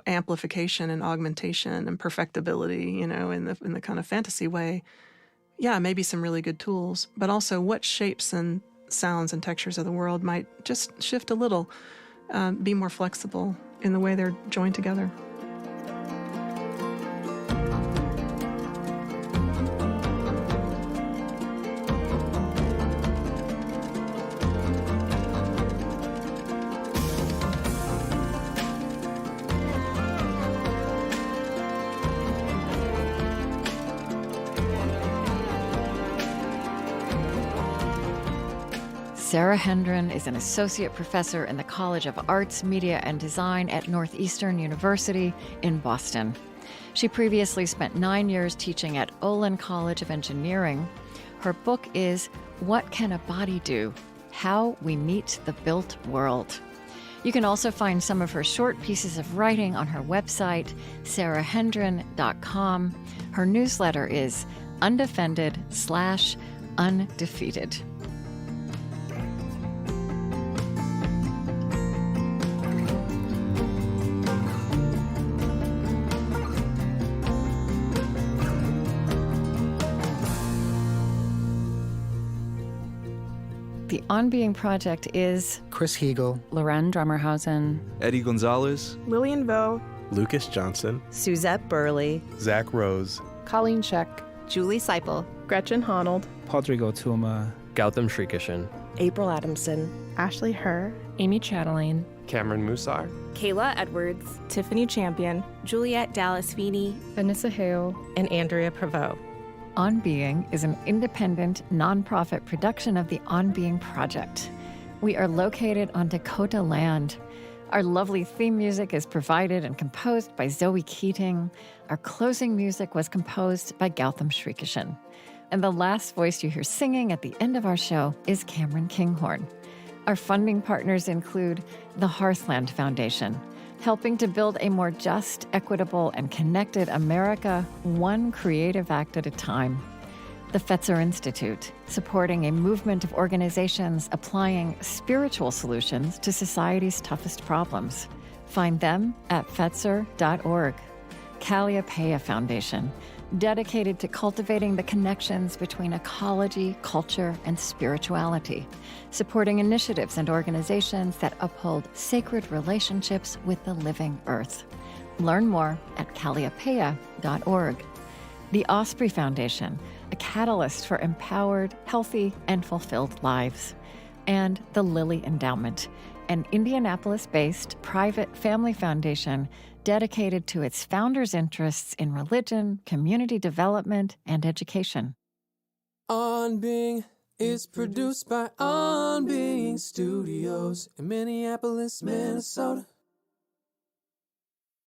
amplification and augmentation and perfectibility, in the kind of fantasy way. Yeah, maybe some really good tools, but also what shapes and sounds and textures of the world might just shift a little, be more flexible in the way they're joined together. Sara Hendren is an associate professor in the College of Arts, Media, and Design at Northeastern University in Boston. She previously spent 9 years teaching at Olin College of Engineering. Her book is What Can a Body Do? How We Meet the Built World. You can also find some of her short pieces of writing on her website, sarahendren.com. Her newsletter is undefended/undefeated. The On Being Project is Chris Heagle, Loren Drummerhausen, Eddie Gonzalez, Lillian Vo, Lucas Johnson, Suzette Burley, Zach Rose, Colleen Scheck, Julie Seipel, Gretchen Honnold, Podrigo Tuma, Gautam Shrikishan, April Adamson, Ashley Herr, Amy Chatelaine, Cameron Musar, Kayla Edwards, Tiffany Champion, Juliet Dallas-Feeney, Vanessa Hale, and Andrea Prevost. On Being is an independent, nonprofit production of the On Being Project. We are located on Dakota land. Our lovely theme music is provided and composed by Zoe Keating. Our closing music was composed by Gautam Shrikishan. And the last voice you hear singing at the end of our show is Cameron Kinghorn. Our funding partners include the Hearthland Foundation, helping to build a more just, equitable, and connected America, one creative act at a time. The Fetzer Institute, supporting a movement of organizations applying spiritual solutions to society's toughest problems. Find them at fetzer.org. Calliopeia Foundation, dedicated to cultivating the connections between ecology, culture, and spirituality, supporting initiatives and organizations that uphold sacred relationships with the living earth. Learn more at calliopeia.org. The Osprey Foundation, a catalyst for empowered, healthy, and fulfilled lives. And the Lilly Endowment, an Indianapolis-based private family foundation dedicated to its founders' interests in religion, community development, and education. On Being is produced by On Being Studios in Minneapolis, Minnesota.